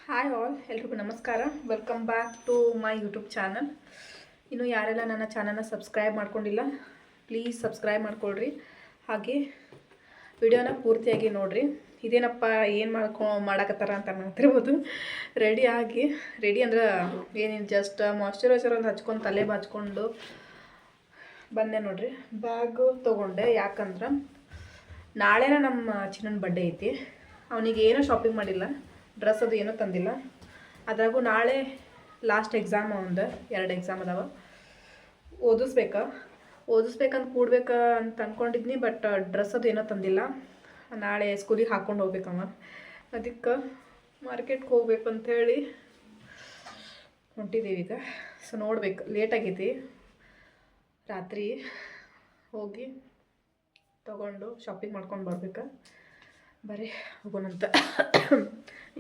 Hi all, ಎಲ್ರಿಗೂ ನಮಸ್ಕಾರ. Welcome back to my YouTube channel. ಇನ್ನು ಯಾರೆಲ್ಲ ನನ್ನ ಚಾನಲ್ನ ಸಬ್ಸ್ಕ್ರೈಬ್ ಮಾಡ್ಕೊಂಡಿಲ್ಲ, ಪ್ಲೀಸ್ ಸಬ್ಸ್ಕ್ರೈಬ್ ಮಾಡ್ಕೊಳ್ರಿ. ಹಾಗೆ ವಿಡಿಯೋನ ಪೂರ್ತಿಯಾಗಿ ನೋಡಿರಿ. ಇದೇನಪ್ಪ ಏನು ಮಾಡಕತ್ತಾರ ಅಂತ ಮಾಡ್ತಿರ್ಬೋದು. ರೆಡಿ ಅಂದ್ರೆ ಏನೇನು ಜಸ್ಟ್ ಮಾಯ್ಶ್ಚರೈಸರ್ ಒಂದು ಹಚ್ಕೊಂಡು ತಲೆ ಬಾಚ್ಕೊಂಡು ಬಂದೆ ನೋಡ್ರಿ. ಬ್ಯಾಗು ತೊಗೊಂಡೆ, ಯಾಕಂದ್ರೆ ನಾಳೆನ ನಮ್ಮ ಚಿನ್ನನ ಬರ್ಡೇ ಐತಿ. ಅವನಿಗೆ ಏನೂ ಶಾಪಿಂಗ್ ಮಾಡಿಲ್ಲ, ಡ್ರೆಸ್ ಅದು ಏನೂ ತಂದಿಲ್ಲ. ಅದ್ರಾಗೂ ನಾಳೆ ಲಾಸ್ಟ್ ಎಕ್ಸಾಮ್ ಒಂದು 2 ಎಕ್ಸಾಮ್ ಅದಾವ. ಓದಿಸ್ಬೇಕಂತ ಕೂಡ್ಬೇಕು ಅಂತ ಅಂದ್ಕೊಂಡಿದ್ನಿ. ಬಟ್ ಡ್ರೆಸ್ ಅದು ಏನೋ ತಂದಿಲ್ಲ. ನಾಳೆ ಸ್ಕೂಲಿಗೆ ಹಾಕ್ಕೊಂಡು ಹೋಗ್ಬೇಕಮ್ಮ. ಅದಕ್ಕೆ ಮಾರ್ಕೆಟ್ಗೆ ಹೋಗ್ಬೇಕು ಅಂಥೇಳಿ ಹೊಂಟಿದ್ದೀವಿ ಈಗ. ಸೊ ನೋಡ್ಬೇಕು, ಲೇಟ್ ಆಗೈತಿ. ರಾತ್ರಿ ಹೋಗಿ ತಗೊಂಡು ಶಾಪಿಂಗ್ ಮಾಡ್ಕೊಂಡು ಬರ್ಬೇಕು. ಬರೀ ಹೋಗೋಣಂತ.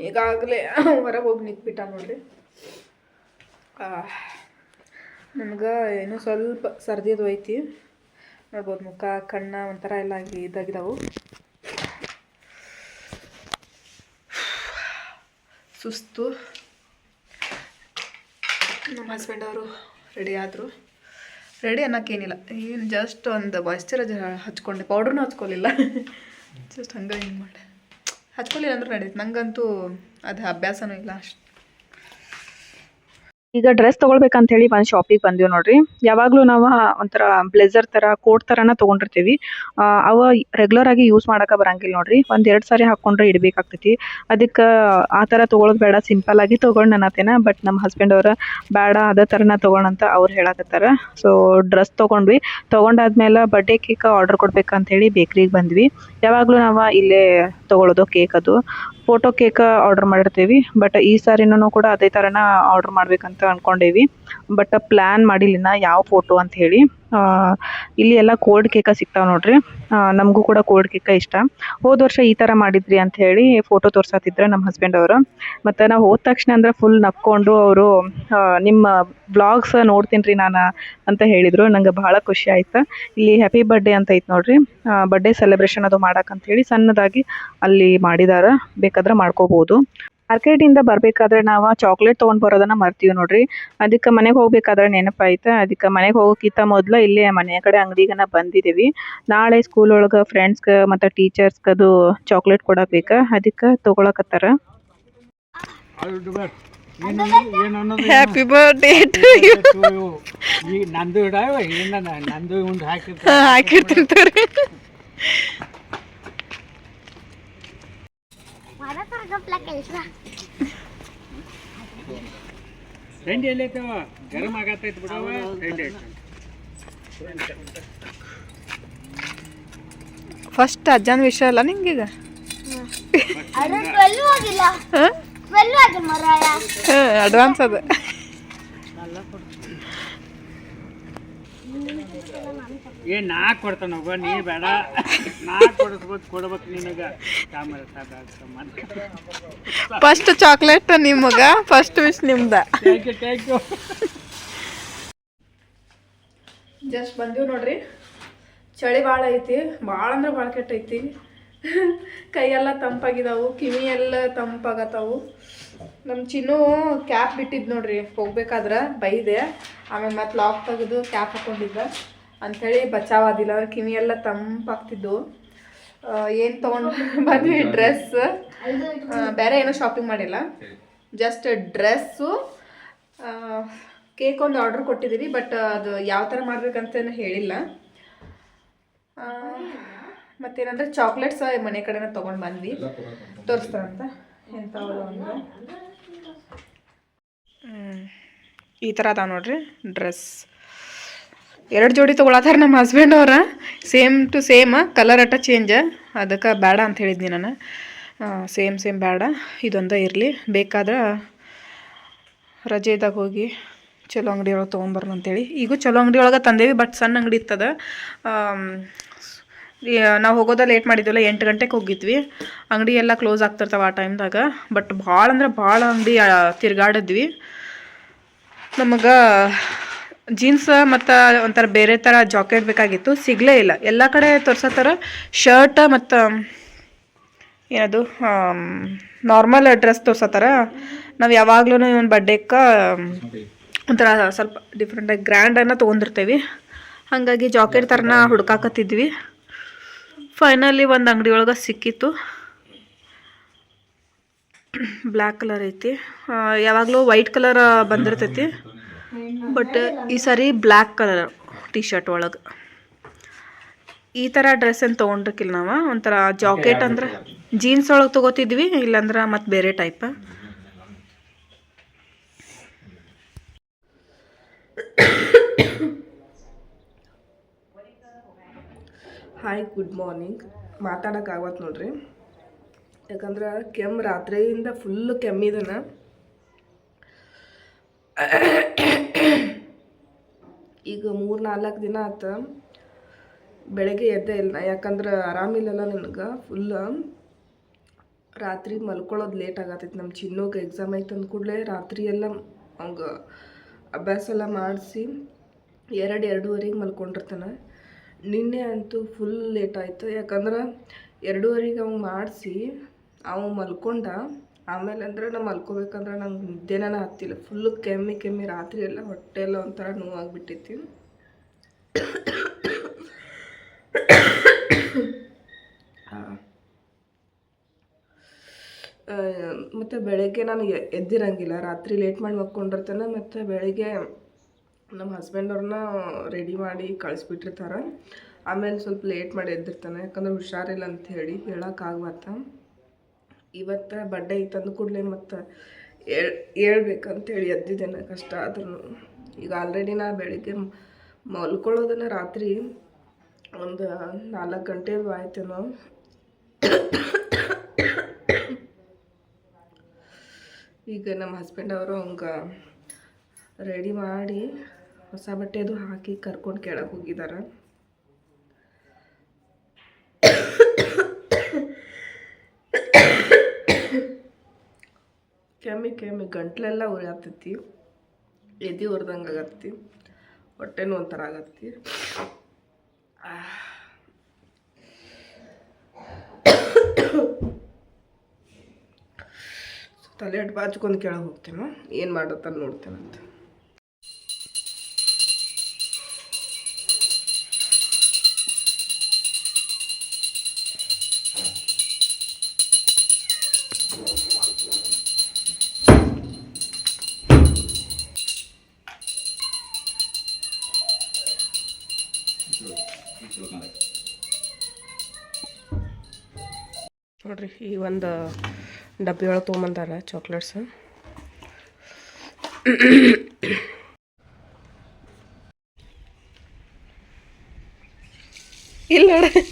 ಈಗಾಗಲೇ ಹೊರಗೆ ಹೋಗಿ ನಿಂತ್ಬಿಟ್ಟ ನೋಡ್ರಿ. ನಮ್ಗೆ ಏನೋ ಸ್ವಲ್ಪ ಸರ್ದಿದು ಐತಿ ನೋಡ್ಬೋದು. ಮುಖ ಕಣ್ಣ ಒಂಥರ ಎಲ್ಲ ಇದಾಗಿದ್ದಾವು. ಸುಸ್ತು. ನಮ್ಮ ಹಸ್ಬೆಂಡ್ ಅವರು ರೆಡಿ ಆದರು. ರೆಡಿ ಅನ್ನೋಕ್ಕೇನಿಲ್ಲ, ಏನು ಜಸ್ಟ್ ಒಂದು ಮಾಯ್ಶ್ಚರೈಸರ್ ಹಚ್ಕೊಂಡೆ, ಪೌಡ್ರನ್ನೂ ಹಚ್ಕೊಲಿಲ್ಲ. ಜಸ್ಟ್ ಹಂಗೆ ಹಿಂಗೆ ಮಾಡಿ ಹಚ್ಕೊಳ್ಳಿಲ್ಲ ಅಂದ್ರೆ ನಡೀತು. ನಂಗಂತೂ ಅದು ಅಭ್ಯಾಸನೂ ಇಲ್ಲ ಅಷ್ಟು. ಈಗ ಡ್ರೆಸ್ ತಗೊಳ್ಬೇಕಂತ ಹೇಳಿ ಒಂದು ಶಾಪಿಗೆ ಬಂದಿವಿ ನೋಡ್ರಿ. ಯಾವಾಗಲೂ ನಾವು ಒಂಥರ ಬ್ಲೇಸರ್ ತರ ಕೋಟ್ ತರನ ತಗೊಂಡಿರ್ತೀವಿ. ಅವ ರೆಗ್ಯುಲರ್ ಆಗಿ ಯೂಸ್ ಮಾಡಕ ಬರಂಗಿಲ್ಲ ನೋಡ್ರಿ. 1-2 ಸಾರಿ ಹಾಕೊಂಡ್ರೆ ಇಡಬೇಕಾಗ್ತೈತಿ. ಅದಕ್ಕೆ ಆ ತರ ತಗೊಳ್ಳೋದು ಬೇಡ, ಸಿಂಪಲ್ ಆಗಿ ತಗೊಂಡು ಅನ್ನತೇನ. ಬಟ್ ನಮ್ಮ ಹಸ್ಬೆಂಡ್ ಅವ್ರ ಬೇಡ ಅದೇ ತರನ ತಗೋಣಂತ ಅವ್ರು ಹೇಳಕತ್ತಾರ. ಸೊ ಡ್ರೆಸ್ ತಗೊಂಡ್ವಿ. ತಗೊಂಡಾದ್ಮೇಲೆ ಬರ್ಡೇ ಕೇಕ್ ಆರ್ಡರ್ ಕೊಡ್ಬೇಕಂತ ಹೇಳಿ ಬೇಕ್ರಿಗೆ ಬಂದ್ವಿ. ಯಾವಾಗಲೂ ನಾವು ಇಲ್ಲೇ ತಗೊಳ್ಳೋದು ಕೇಕ್. ಅದು ಫೋಟೋ ಕೇಕ್ ಆರ್ಡರ್ ಮಾಡಿರ್ತೀವಿ. ಬಟ್ ಈ ಸಾರಿನೂ ಕೂಡ ಅದೇ ಥರನ ಆರ್ಡರ್ ಮಾಡ್ಬೇಕಂತ ಅಂದ್ಕೊಂಡೇವಿ. ಬಟ್ ಪ್ಲ್ಯಾನ್ ಮಾಡಿಲ್ಲ ಯಾವ ಫೋಟೋ ಅಂತ ಹೇಳಿ. ಇಲ್ಲಿ ಎಲ್ಲ ಕೋಲ್ಡ್ ಕೇಕ ಸಿಗ್ತಾವೆ ನೋಡ್ರಿ. ನಮಗೂ ಕೂಡ ಕೋಲ್ಡ್ ಕೇಕ ಇಷ್ಟ. ಹೋದ ವರ್ಷ ಈ ಥರ ಮಾಡಿದ್ರಿ ಅಂತ ಹೇಳಿ ಫೋಟೋ ತೋರ್ಸತ್ತಿದ್ರು ನಮ್ಮ ಹಸ್ಬೆಂಡ್ ಅವರು. ಮತ್ತು ನಾವು ಹೋದ ತಕ್ಷಣ ಅಂದ್ರೆ ಫುಲ್ ನಕ್ಕೊಂಡು ಅವರು ನಿಮ್ಮ ಬ್ಲಾಗ್ಸ್ ನೋಡ್ತೀನಿ ರೀ ನಾನು ಅಂತ ಹೇಳಿದರು. ನಂಗೆ ಬಹಳ ಖುಷಿ ಆಯ್ತು. ಇಲ್ಲಿ ಹ್ಯಾಪಿ ಬರ್ಡೇ ಅಂತ ಐತೆ ನೋಡ್ರಿ. ಬರ್ಡೇ ಸೆಲೆಬ್ರೇಷನ್ ಅದು ಮಾಡಕ್ಕಂತ ಹೇಳಿ ಸಣ್ಣದಾಗಿ ಅಲ್ಲಿ ಮಾಡಿದಾರೆ. ಬೇಕಾದ್ರೆ ಮಾಡ್ಕೋಬಹುದು. ಮಾರ್ಕೆಟಿಂದ ಬರಬೇಕಾದ್ರೆ ನಾವು ಚಾಕ್ಲೇಟ್ ತೊಗೊಂಡು ಬರೋದನ್ನ ಮರ್ತೀವಿ ನೋಡ್ರಿ. ಅದಕ್ಕೆ ಮನೆಗೆ ಹೋಗ್ಬೇಕಾದ್ರೆ ನೆನಪಾಯ್ತು. ಅದಕ್ಕೆ ಮನೆಗೆ ಹೋಗೋಕ್ಕಿಂತ ಮೊದಲು ಇಲ್ಲೇ ಮನೆಯ ಕಡೆ ಅಂಗಡಿಗನ ಬಂದಿದ್ದೀವಿ. ನಾಳೆ ಸ್ಕೂಲ್ ಒಳಗೆ ಫ್ರೆಂಡ್ಸ್ಗೆ ಮತ್ತು ಟೀಚರ್ಸ್ಗದು ಚಾಕ್ಲೇಟ್ ಕೊಡಬೇಕು. ಅದಕ್ಕೆ ತೊಗೊಳಕತ್ತಾರ. Happy birthday to you. ನಂದು ಹಾಕಿರ್ತಾರೆ. ಗರಂ ಆಗತ್ತೈತಿ ಬಿಡವ. ಫಸ್ಟ್ ಅಜ್ಜನ ವಿಷಯ ಅಲ್ಲ ನಿಂಗೀಗ. ಅಡ್ವಾನ್ಸ್ ಅದ. ನಾ ಕೊಡ್ತಾನ ಹೋಗ, ನೀ ಬೇಡ. ನಾ ಕೊಡ್ಬೇಕು ನಿನಗ. ಫಸ್ಟ್ ಚಾಕ್ಲೇಟ್ ನಿಮಗ, ಫಸ್ಟ್ ವಿಶ್ ನಿಮ್ದ. ಜಸ್ಟ್ ಬಂದೀವಿ ನೋಡ್ರಿ. ಚಳಿ ಭಾಳ ಐತಿ, ಭಾಳ ಅಂದ್ರೆ ಭಾಳ ಕೆಟ್ಟೈತಿ. ಕೈಯೆಲ್ಲ ತಂಪಾಗಿದ್ದಾವು, ಕಿವಿ ಎಲ್ಲ ತಂಪಾಗತ್ತಾವು. ನಮ್ಮ ಚಿನ್ನು ಕ್ಯಾಪ್ ಬಿಟ್ಟಿದ್ದು ನೋಡ್ರಿ. ಹೋಗ್ಬೇಕಾದ್ರೆ ಬೈದೆ. ಆಮೇಲೆ ಮತ್ತೆ ಲಾಕ್ ತೆಗೆದು ಕ್ಯಾಪ್ ಹಾಕೊಂಡಿದ್ದ ಅಂಥೇಳಿ ಬಚಾವಾದಿಲ್ಲ. ಕಿವಿ ಎಲ್ಲ ತಂಪಾಗ್ತಿದ್ದು. ಏನು ತೊಗೊಂಡು ಬಂದ್ವಿ ಡ್ರೆಸ್. ಬೇರೆ ಏನೋ ಶಾಪಿಂಗ್ ಮಾಡಿಲ್ಲ, ಜಸ್ಟ್ ಡ್ರೆಸ್ಸು, ಕೇಕ್ ಒಂದು ಆರ್ಡ್ರ್ ಕೊಟ್ಟಿದ್ದೀರಿ. ಬಟ್ ಅದು ಯಾವ ಥರ ಮಾಡ್ಬೇಕಂತೇನು ಹೇಳಿಲ್ಲ. ಮತ್ತೇನಂದ್ರೆ ಚಾಕ್ಲೇಟ್ಸ್ ಮನೆ ಕಡೆನ ತೊಗೊಂಡು ಬಂದ್ವಿ. ತೋರಿಸ್ತಾರಂತ ಎಂಥವ್ರು ಅಂದ್ರೆ ಈ ಥರ ಅದಾವ ನೋಡ್ರಿ ಡ್ರೆಸ್. 2 ಜೋಡಿ ತೊಗೊಳತ್ತಾರ ನಮ್ಮ ಹಸ್ಬೆಂಡ್ ಅವ್ರ. ಸೇಮ್ ಟು ಸೇಮ್, ಕಲರ್ ಅಟ್ಟ ಚೇಂಜ್. ಅದಕ್ಕೆ ಬೇಡ ಅಂತ ಹೇಳಿದ್ನಿ ನಾನು. ಸೇಮ್ ಬೇಡ, ಇದೊಂದೇ ಇರಲಿ. ಬೇಕಾದ್ರೆ ರಜೆ ಇದ್ದಾಗ ಹೋಗಿ ಚಲೋ ಅಂಗಡಿ ಒಳಗೆ ತೊಗೊಂಬರೋಣ ಅಂತೇಳಿ. ಈಗೂ ಚಲೋ ಅಂಗಡಿ ಒಳಗೆ ತಂದೇವಿ. ಬಟ್ ಸಣ್ಣ ಅಂಗಡಿ ಇರ್ತದ. ನಾವು ಹೋಗೋದ ಲೇಟ್ ಮಾಡಿದ್ವಲ್ಲ, 8 ಗಂಟೆಗೆ ಹೋಗಿದ್ವಿ. ಅಂಗಡಿ ಎಲ್ಲ ಕ್ಲೋಸ್ ಆಗ್ತಿರ್ತಾವೆ ಆ ಟೈಮ್ದಾಗ. ಬಟ್ ಭಾಳ ಅಂದ್ರೆ ಭಾಳ ಅಂಗಡಿ ತಿರ್ಗಾಡಿದ್ವಿ. ನಮಗೆ ಜೀನ್ಸ್ ಮತ್ತು ಒಂಥರ ಬೇರೆ ಥರ ಜಾಕೆಟ್ ಬೇಕಾಗಿತ್ತು, ಸಿಗಲೇ ಇಲ್ಲ. ಎಲ್ಲ ಕಡೆ ತೋರ್ಸೋ ಥರ ಶರ್ಟ್ ಮತ್ತು ಏನದು ನಾರ್ಮಲ್ ಡ್ರೆಸ್ ತೋರ್ಸತ್ತಾರ. ನಾವು ಯಾವಾಗ್ಲೂ ಇವನ್ ಬರ್ಡೇಕ್ಕೆ ಒಂಥರ ಸ್ವಲ್ಪ ಡಿಫ್ರೆಂಟಾಗಿ ಗ್ರ್ಯಾಂಡನ್ನು ತೊಗೊಂಡಿರ್ತೇವೆ. ಹಾಗಾಗಿ ಜಾಕೆಟ್ ಥರನ ಹುಡ್ಕಾಕತ್ತಿದ್ವಿ. ಫೈನಲಿ ಒಂದು ಅಂಗಡಿ ಒಳಗೆ ಸಿಕ್ಕಿತ್ತು. ಬ್ಲ್ಯಾಕ್ ಕಲರ್ ಐತಿ. ಯಾವಾಗಲೂ ವೈಟ್ ಕಲರ್ ಬಂದಿರ್ತೈತಿ, ಬಟ್ ಈ ಸಾರಿ ಬ್ಲ್ಯಾಕ್ ಕಲರ್ ಟೀ ಶರ್ಟ್ ಒಳಗೆ. ಈ ಥರ ಡ್ರೆಸ್ ಏನು ತೊಗೊಂಡಿರ್ಕಿಲ್ಲ ನಾವು. ಒಂಥರ ಜಾಕೆಟ್ ಅಂದ್ರೆ ಜೀನ್ಸ್ ಒಳಗೆ ತೊಗೋತಿದ್ವಿ, ಇಲ್ಲಾಂದ್ರೆ ಮತ್ತು ಬೇರೆ ಟೈಪ್. Hi, good morning. ಮಾತಾಡೋಕ್ಕಾಗತ್ತೆ ನೋಡ್ರಿ, ಯಾಕಂದ್ರೆ ಕೆಮ್ಮು ರಾತ್ರಿಯಿಂದ ಫುಲ್ಲು ಕೆಮ್ಮಿದನ. ಈಗ 3-4 ದಿನ ಆಯ್ತು ಬೆಳಗ್ಗೆ ಎದ್ದೇ ಇಲ್ಲ. ಯಾಕಂದ್ರೆ ಆರಾಮಿಲ್ಲಲ್ಲ ನನಗೆ. ಫುಲ್ ರಾತ್ರಿ ಮಲ್ಕೊಳ್ಳೋದು ಲೇಟ್ ಆಗತ್ತೈತಿ. ನಮ್ಮ ಚಿನ್ನೋಗೆ ಎಕ್ಸಾಮ್ ಐತೆ ಅಂದ ಕೂಡಲೇ ರಾತ್ರಿ ಎಲ್ಲ ಅವಂಗೆ ಅಭ್ಯಾಸ ಎಲ್ಲ ಮಾಡಿಸಿ 2-2:30 ಮಲ್ಕೊಂಡಿರ್ತಾನೆ. ನಿನ್ನೆ ಅಂತೂ ಫುಲ್ ಲೇಟ್ ಆಯಿತು. ಯಾಕಂದ್ರೆ 2:30 ಅವ್ನು ಮಾಡಿಸಿ ಅವ ಮಲ್ಕೊಂಡ. ಆಮೇಲೆ ಅಂದ್ರೆ ನಾ ಮಲ್ಕೋಬೇಕಂದ್ರೆ ನಂಗೆ ನಿದ್ದೆನೇ ಹತ್ತಿಲ್ಲ. ಫುಲ್ಲು ಕೆಮ್ಮಿ ರಾತ್ರಿ ಎಲ್ಲ ಹೊಟ್ಟೆ ಎಲ್ಲ ಒಂಥರ ನೋವಾಗಿಬಿಟ್ಟೈತಿ. ಮತ್ತು ಬೆಳಗ್ಗೆ ನಾನು ಎದ್ದಿರಂಗಿಲ್ಲ. ರಾತ್ರಿ ಲೇಟ್ ಮಾಡಿ ಮಲ್ಕೊಂಡಿರ್ತಾನೆ. ಮತ್ತು ಬೆಳಗ್ಗೆ ನಮ್ಮ ಹಸ್ಬೆಂಡವ್ರನ್ನ ರೆಡಿ ಮಾಡಿ ಕಳಿಸ್ಬಿಟ್ಟಿರ್ತಾರೆ. ಆಮೇಲೆ ಸ್ವಲ್ಪ ಲೇಟ್ ಮಾಡಿ ಎದ್ದಿರ್ತಾನೆ, ಯಾಕಂದ್ರೆ ಹುಷಾರಿಲ್ಲ ಅಂತ ಹೇಳಿ ಹೇಳೋಕ್ಕಾಗ್ಬತ್ತ. ಇವತ್ತು ಬರ್ಡೇ ಇತ್ತು ಅಂದ ಕೂಡಲೇ ಮತ್ತು ಹೇಳ್ಬೇಕಂತೇಳಿ ಎದ್ದಿದ್ದೇನೆ. ಕಷ್ಟ ಆದ್ರೂ ಈಗ ಆಲ್ರೆಡಿ ನಾ ಬೆಳಿಗ್ಗೆ ಮಲ್ಕೊಳ್ಳೋದನ್ನು ರಾತ್ರಿ ಒಂದು 4 ಗಂಟೆ ಆಯ್ತೇನೋ. ಈಗ ನಮ್ಮ ಹಸ್ಬೆಂಡ್ ಅವರು ಹಂಗೆ ರೆಡಿ ಮಾಡಿ ಹೊಸ ಬಟ್ಟೆದು ಹಾಕಿ ಕರ್ಕೊಂಡು ಕೆಳಗೆ ಹೋಗಿದ್ದಾರೆ. ಕೆಮ್ಮಿ ಗಂಟ್ಲೆಲ್ಲ ಉರಿಯಾತೈತಿ, ಎದೆ ಉರ್ದಂಗೆ ಆಗತ್ತಿ, ಹೊಟ್ಟೆನೂ ಒಂಥರ ಆಗತ್ತಿ. ತಲೆ ಅಡ್ಡು ಬಾಚ್ಕೊಂಡು ಕೆಳಗೆ ಹೋಗ್ತೇನೆ, ಏನು ಮಾಡುತ್ತಾನೆ ನೋಡ್ತೇನಂತ. ನೋಡ್ರಿ, ಈ ಒಂದು ಡಬ್ಬಿ ಒಳಗೆ ತೊಗೊಂಬಂದಾರ ಚಾಕ್ಲೇಟ್ಸ್. ಇಲ್ಲ ನೋಡ್ರಿ,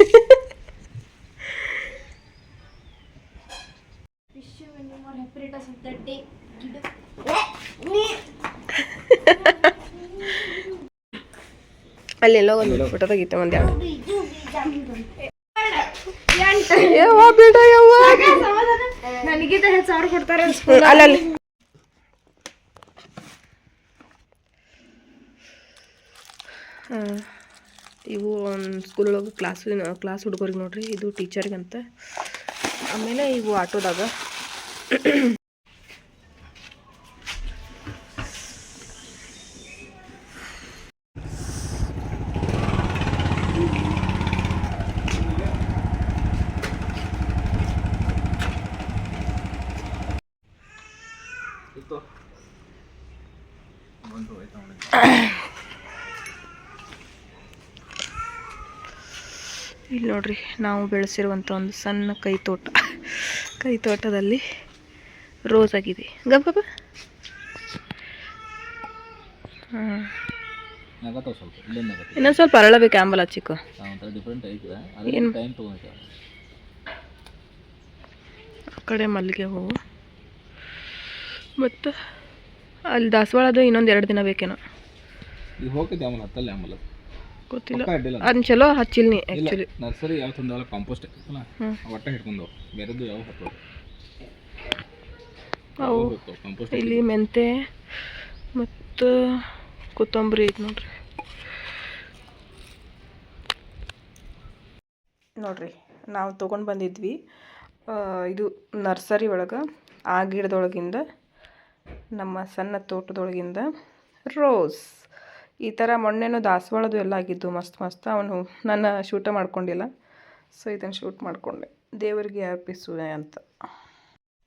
ಅಲ್ಲೆಲ್ಲೋ ಒಂದು ಫೋಟೋ ತೆಗಿತೆ ಒಂದು ಎರಡು. ಯವ್ವ ಬಿಡ ಯವ್ವ, ನನಗಿಂತ ಹೆಚ್ಚು ಸಾವಿರ ಕೊಡ್ತಾರೆ ಅಲ್ಲಲ್ಲಿ. ಇವು ಒಂದು ಸ್ಕೂಲೊಳಗೆ ಕ್ಲಾಸ್ ಹುಡುಗರಿಗೆ ನೋಡ್ರಿ, ಇದು ಟೀಚರ್ಗಂತ. ಆಮೇಲೆ ಇವು ಆಟೋದಾಗ. ಇಲ್ಲಿ ನೋಡ್ರಿ, ನಾವು ಬೆಳೆಸಿರುವಂಥ ಒಂದು ಸಣ್ಣ ಕೈ ತೋಟದಲ್ಲಿ ರೋಸ್ ಆಗಿದೆ. ಗಬ್ಬ ಇನ್ನೊಂದು ಸ್ವಲ್ಪ ಅರಳಬೇಕು. ಆಂಬಲ ಚಿಕ್ಕ ಏನು ಆ ಕಡೆ ಮಲ್ಲಿಗೆ ಹೂವು, ಮತ್ತು ಅಲ್ಲಿ ದಾಸವಾಳದು ಇನ್ನೊಂದು 2 ದಿನ ಬೇಕೇನೋ, ಗೊತ್ತಿಲ್ಲ. ಅದನ್ನ ಚಲೋ ಹಚ್ಚಿಲ್ನಿ ಆ್ಯಕ್ಚುಲಿ. ನರ್ಸರಿ ಯಾವ ತಂದವಲ್ಲ ಕಾಂಪೋಸ್ಟ್ ಒಟ್ಟ ಹಿಡ್ಕೊಂಡು ಬೇರೆದು ಯಾವ ಅವು ಇಲ್ಲಿ ಮೆಂತೆ ಮತ್ತು ಕೊತ್ತಂಬರಿ ಐತೆ ನೋಡ್ರಿ. ನೋಡ್ರಿ, ನಾವು ತೊಗೊಂಡು ಬಂದಿದ್ವಿ ಇದು ನರ್ಸರಿ ಒಳಗೆ ಆ ಗಿಡದೊಳಗಿಂದ ನಮ್ಮ ಸಣ್ಣ ತೋಟದೊಳಗಿಂದ ರೋಸ್ ಈ ಥರ ಮೊನ್ನೆನೂ ದಾಸವಾಳದು ಎಲ್ಲ ಆಗಿದ್ದು ಮಸ್ತ್ ಅವನು ನನ್ನ ಶೂಟ ಮಾಡ್ಕೊಂಡಿಲ್ಲ, ಸೊ ಇದನ್ನು ಶೂಟ್ ಮಾಡಿಕೊಂಡೆ ದೇವರಿಗೆ ಅರ್ಪಿಸುವೆ ಅಂತ.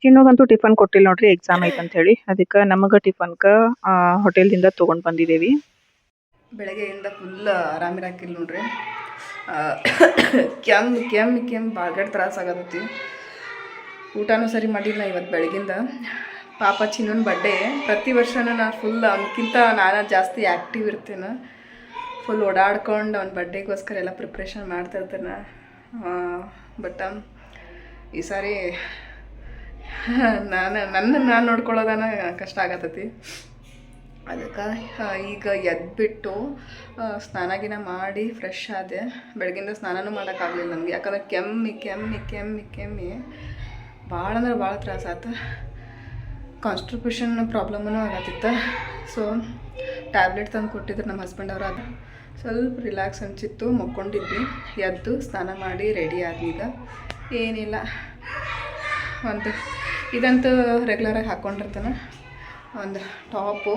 ಚಿನ್ನೋಗಂತೂ ಟಿಫನ್ ಕೊಟ್ಟಿಲ್ಲ ನೋಡ್ರಿ, ಎಕ್ಸಾಮ್ ಐತೆ ಅಂತ ಹೇಳಿ, ಅದಕ್ಕೆ ನಮಗೆ ಟಿಫನ್ಗೆ ಹೋಟೆಲ್ದಿಂದ ತೊಗೊಂಡು ಬಂದಿದ್ದೇವೆ. ಬೆಳಗ್ಗೆಯಿಂದ ಫುಲ್ ಆರಾಮಿರಾಕಿಲ್ಲ ನೋಡ್ರಿ. ಕೆಮ್ಮು ಭಾಳ ತ್ರಾಸ ಆಗತ್ತೈತಿ. ಊಟನೂ ಸರಿ ಮಾಡಿಲ್ಲ ಇವತ್ತು ಬೆಳಗಿಂದ. ಪಾಪ ಚಿನ್ನನ ಬರ್ಡೇ, ಪ್ರತಿ ವರ್ಷನೂ ನಾನು ಫುಲ್ ಅವನಕ್ಕಿಂತ ನಾನು ಜಾಸ್ತಿ ಆ್ಯಕ್ಟಿವ್ ಇರ್ತೇನೆ. ಫುಲ್ ಓಡಾಡ್ಕೊಂಡು ಅವ್ನ ಬರ್ಡೇಗೋಸ್ಕರ ಎಲ್ಲ ಪ್ರಿಪ್ರೇಷನ್ ಮಾಡ್ತಿರ್ತೇನೆ. ಬಟ್ ಈ ಸಾರಿ ನಾನು ನೋಡ್ಕೊಳ್ಳೋದನ್ನ ಕಷ್ಟ ಆಗತ್ತೈತಿ. ಅದಕ್ಕೆ ಈಗ ಎದ್ಬಿಟ್ಟು ಸ್ನಾನ ಮಾಡಿ ಫ್ರೆಶ್ ಆದೆ. ಬೆಳಗಿಂದ ಸ್ನಾನನೂ ಮಾಡೋಕ್ಕಾಗಲಿಲ್ಲ ನನಗೆ, ಯಾಕಂದ್ರೆ ಕೆಮ್ಮಿ ಭಾಳ ಅಂದ್ರೆ ಭಾಳ ತ್ರಾಸ ಆಯ್ತು. ಕಾನ್ಸ್ಟಿಪೇಷನ್ ಪ್ರಾಬ್ಲಮ್ಮೂ ಆಗತ್ತಿತ್ತು. ಸೊ ಟ್ಯಾಬ್ಲೆಟ್ ತಂದು ಕೊಟ್ಟಿದ್ರು ನಮ್ಮ ಹಸ್ಬೆಂಡ್ ಅವರು. ಅದು ಸ್ವಲ್ಪ ರಿಲ್ಯಾಕ್ಸ್ ಅನಿಸಿತ್ತು, ಮಕ್ಕೊಂಡಿದ್ವಿ. ಎದ್ದು ಸ್ನಾನ ಮಾಡಿ ರೆಡಿ ಆದೀಗ. ಏನಿಲ್ಲ, ಇದಂತೂ ರೆಗ್ಯುಲರಾಗಿ ಹಾಕ್ಕೊಂಡಿರ್ತಾನೆ, ಒಂದು ಟಾಪು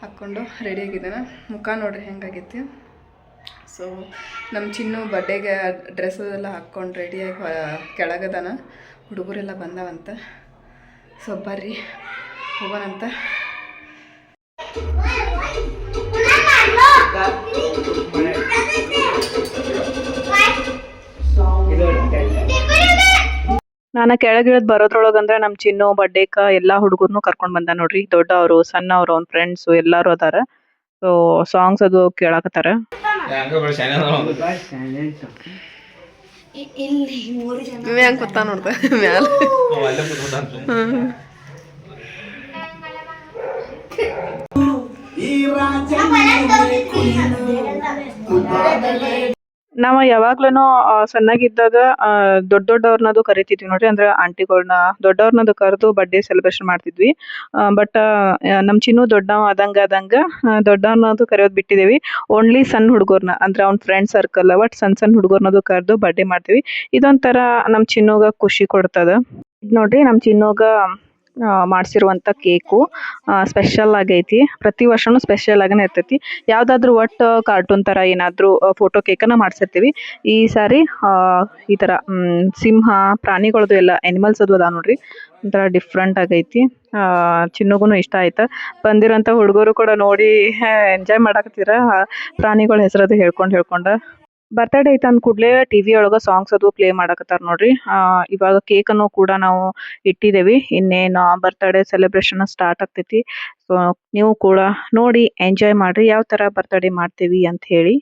ಹಾಕ್ಕೊಂಡು ರೆಡಿಯಾಗಿದ್ದಾನೆ. ಮುಖ ನೋಡ್ರಿ ಹೆಂಗಾಗೈತಿ. ಸೊ ನಮ್ಮ ಚಿನ್ನು ಬರ್ಡೇಗೆ ಡ್ರೆಸ್ಸೆಲ್ಲ ಹಾಕ್ಕೊಂಡು ರೆಡಿಯಾಗಿ ಕೆಳಗದಾನ. ಹುಡುಗರೆಲ್ಲ ಬಂದವಂತ. ಸೊ ಬರ್ರಿ ಹೋಗೋಣಂತ. ನಾನು ಕೆಳಗಿಳಿದು ಬರೋದ್ರೊಳಗಂದ್ರೆ ನಮ್ಮ ಚಿನ್ನು ಬರ್ಡೇಗೆ ಎಲ್ಲ ಹುಡುಗರ್ನು ಕರ್ಕೊಂಡು ಬಂದ ನೋಡ್ರಿ. ದೊಡ್ಡವರು ಸಣ್ಣವರು ಅವ್ನ ಫ್ರೆಂಡ್ಸು ಎಲ್ಲರೂ ಅದಾರ. ಸೊ ಸಾಂಗ್ಸ್ ಅದು ಕೇಳಾಕತ್ತಾರ. ಹೆಂಗೆ ಗೊತ್ತಾ ನೋಡ್ದೆ ಮ್ಯಾಲ. ನಾವು ಯಾವಾಗ್ಲೂ ಸಣ್ಣಾಗಿದ್ದಾಗ ದೊಡ್ಡವ್ರನ್ನದು ಕರಿತಿದ್ವಿ ನೋಡ್ರಿ, ಅಂದ್ರೆ ಆಂಟಿಗಳನ್ನ ದೊಡ್ಡವ್ರನ್ನದು ಕರೆದು ಬರ್ಡೇ ಸೆಲೆಬ್ರೇಷನ್ ಮಾಡ್ತಿದ್ವಿ. ಬಟ್ ನಮ್ಮ ಚಿನ್ನು ದೊಡ್ಡವ ಆದಂಗ ದೊಡ್ಡವ್ರನ್ನದು ಕರೆಯೋದು ಬಿಟ್ಟಿದ್ದೀವಿ. ಓನ್ಲಿ ಸಣ್ಣ ಹುಡುಗರ್ನ, ಅಂದ್ರೆ ಅವ್ನ ಫ್ರೆಂಡ್ ಸರ್ಕಲ್ ಒಟ್ಟು ಸಣ್ಣ ಹುಡುಗರ್ನದು ಕರೆದು ಬರ್ಡೇ ಮಾಡ್ತೀವಿ. ಇದೊಂಥರ ನಮ್ಮ ಚಿನ್ನುಗ ಖುಷಿ ಕೊಡ್ತದ. ಇದು ನೋಡ್ರಿ ನಮ್ಮ ಚಿನ್ನುಗ ಮಾಡಿಸಿರುವಂಥ ಕೇಕು ಸ್ಪೆಷಲ್ ಆಗೈತಿ. ಪ್ರತಿ ವರ್ಷನೂ ಸ್ಪೆಷಲ್ ಆಗನೇ ಇರ್ತೈತಿ. ಯಾವುದಾದ್ರೂ ಒಟ್ಟು ಕಾರ್ಟೂನ್ ಥರ ಏನಾದರೂ ಫೋಟೋ ಕೇಕನ್ನು ಮಾಡಿಸಿರ್ತೀವಿ. ಈ ಸಾರಿ ಈ ಥರ ಸಿಂಹ ಪ್ರಾಣಿಗಳದ್ದು ಎಲ್ಲ ಆ್ಯನಿಮಲ್ಸ್ ಅದು ಅದಾವ ನೋಡ್ರಿ, ಒಂಥರ ಡಿಫ್ರೆಂಟ್ ಆಗೈತಿ. ಚಿನ್ನುಗೂ ಇಷ್ಟ ಆಯ್ತು. ಬಂದಿರೋಂಥ ಹುಡುಗರು ಕೂಡ ನೋಡಿ ಎಂಜಾಯ್ ಮಾಡಾಕತ್ತೀರ, ಪ್ರಾಣಿಗಳ ಹೆಸರದು ಹೇಳ್ಕೊಂಡು. ಬರ್ತಡೇ ಐತೆ ಅಂದ ಕೂಡಲೇ ಟಿವಿ ಒಳಗೆ ಸಾಂಗ್ಸ್ ಅದು ಪ್ಲೇ ಮಾಡಕತ್ತಾರ ನೋಡ್ರಿ. ಇವಾಗ ಕೇಕನ್ನು ಕೂಡ ನಾವು ಇಟ್ಟಿದ್ದೇವೆ. ಇನ್ನೇನು ಬರ್ತಡೇ ಸೆಲೆಬ್ರೇಷನ್ ಸ್ಟಾರ್ಟ್ ಆಗ್ತೈತಿ. ಸೊ ನೀವು ಕೂಡ ನೋಡಿ ಎಂಜಾಯ್ ಮಾಡ್ರಿ ಯಾವ ಥರ ಬರ್ತಡೇ ಮಾಡ್ತೀವಿ ಅಂತ ಹೇಳಿ.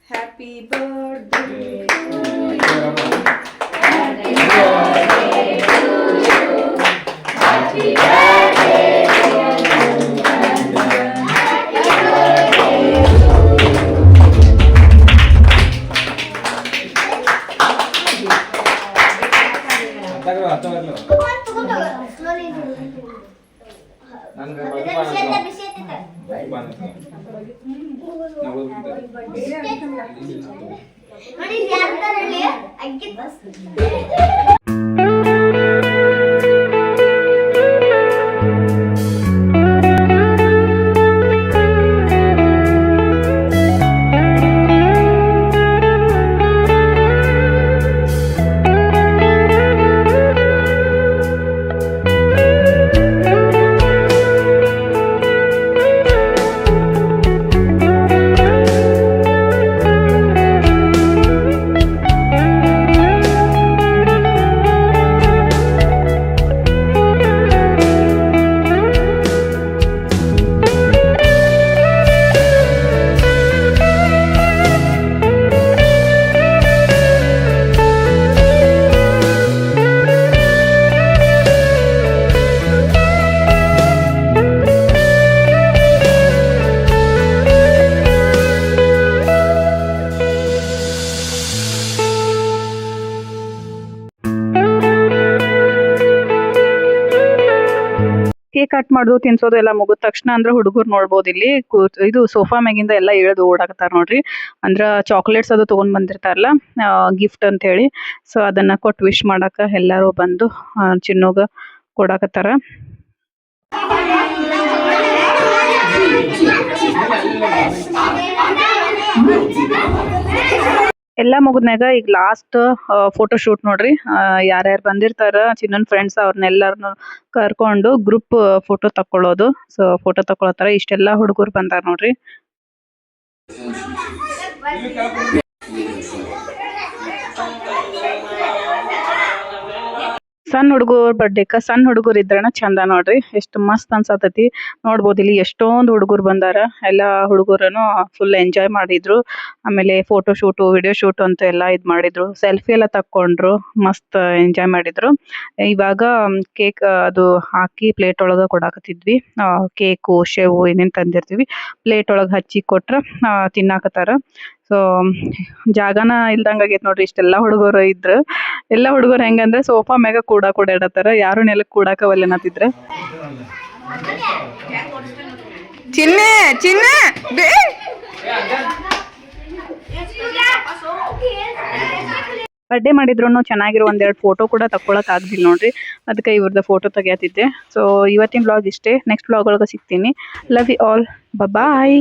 Happy birthday. ಕೇಕ್ ಕಟ್ ಮಾಡೋದು ತಿನ್ಸೋದು ಎಲ್ಲ ಮುಗಿದ ತಕ್ಷಣ ಅಂದ್ರೆ ಹುಡುಗರು ನೋಡ್ಬೋದು ಇಲ್ಲಿ ಇದು ಸೋಫಾ ಮ್ಯಾಗಿಂದ ಎಲ್ಲ ಇಳಿದು ಓಡಾಕತ್ತಾರ ನೋಡ್ರಿ. ಅಂದ್ರ ಚಾಕ್ಲೇಟ್ಸ್ ಅದು ತಗೊಂಡ್ ಬಂದಿರ್ತಾರಲ್ಲ ಗಿಫ್ಟ್ ಅಂತ ಹೇಳಿ. ಸೊ ಅದನ್ನ ಕೊಟ್ಟು ವಿಶ್ ಮಾಡಾಕ ಎಲ್ಲಾರು ಬಂದು ಚಿನ್ನುಗ ಕೊಡಾಕತ್ತಾರ. ಎಲ್ಲ ಮುಗಿದ್ಮ್ಯಾಗ ಈಗ ಲಾಸ್ಟ್ ಫೋಟೋ ಶೂಟ್ ನೋಡ್ರಿ. ಯಾರ್ಯಾರು ಬಂದಿರ್ತಾರ ಚಿನ್ನನ್ ಫ್ರೆಂಡ್ಸ್ ಅವ್ರನ್ನೆಲ್ಲರನ್ನು ಕರ್ಕೊಂಡು ಗ್ರೂಪ್ ಫೋಟೋ ತಕ್ಕೊಳ್ಳೋದು. ಸೊ ಫೋಟೋ ತಕ್ಕೊಳತಾರ. ಇಷ್ಟೆಲ್ಲಾ ಹುಡುಗರು ಬಂದಾರ ನೋಡ್ರಿ. ಸಣ್ಣ ಹುಡುಗರು ಬರ್ಡೇಕ ಸಣ್ಣ ಹುಡುಗರು ಇದ್ರನ ಚಂದ ನೋಡ್ರಿ. ಎಷ್ಟು ಮಸ್ತ್ ಅನ್ಸತೈತಿ ನೋಡ್ಬೋದು. ಇಲ್ಲಿ ಎಷ್ಟೊಂದು ಹುಡುಗರು ಬಂದಾರ. ಎಲ್ಲಾ ಹುಡುಗರನು ಫುಲ್ ಎಂಜಾಯ್ ಮಾಡಿದ್ರು. ಆಮೇಲೆ ಫೋಟೋ ಶೂಟು ವಿಡಿಯೋ ಶೂಟ್ ಅಂತ ಎಲ್ಲ ಇದ್ ಮಾಡಿದ್ರು. ಸೆಲ್ಫಿ ಎಲ್ಲ ತಕ್ಕೊಂಡ್ರು. ಮಸ್ತ್ ಎಂಜಾಯ್ ಮಾಡಿದ್ರು. ಇವಾಗ ಕೇಕ್ ಅದು ಹಾಕಿ ಪ್ಲೇಟ್ ಒಳಗ ಕೊಡಾಕತ್ತಿದ್ವಿ. ಕೇಕು ಶೇವು ಏನೇನ್ ತಂದಿರ್ತೀವಿ ಪ್ಲೇಟ್ ಒಳಗ ಹಚ್ಚಿ ಕೊಟ್ರ ತಿನ್ನಾಕತ್ತಾರ. ಸೊ ಜಾಗನ ಇಲ್ದಂಗ ಆಗೈತ್ ನೋಡ್ರಿ. ಇಷ್ಟೆಲ್ಲಾ ಹುಡುಗರು ಇದ್ರ. ಎಲ್ಲಾ ಹುಡುಗರು ಹೆಂಗಂದ್ರೆ ಸೋಫಾ ಮ್ಯಾಗ ಕೂಡಾಡತ್ತಾರ. ಯಾರು ನೆಲಕ್ ಕೂಡಾಕ ಒಲ್ಲೆನತ್ತಿದ್ರ. ಚಿನ್ನೆ ಚಿನ್ನೆ ಬರ್ಡೇ ಮಾಡಿದ್ರು ಚೆನ್ನಾಗಿರೋ ಒಂದೆರಡು ಫೋಟೋ ಕೂಡ ತಕ್ಕೊಳಕ್ ಆಗ್ದಿಲ್ಲ ನೋಡ್ರಿ. ಅದಕ್ಕೆ ಇವ್ರದ್ದು ಫೋಟೋ ತೆಗಿಯತ್ತಿದ್ದೆ. ಸೊ ಇವತ್ತಿನ ಬ್ಲಾಗ್ ಇಷ್ಟೇ. ನೆಕ್ಸ್ಟ್ ಬ್ಲಾಗ್ ಒಳಗೆ ಸಿಗ್ತೀನಿ. Love you all. ಬಾಯ್.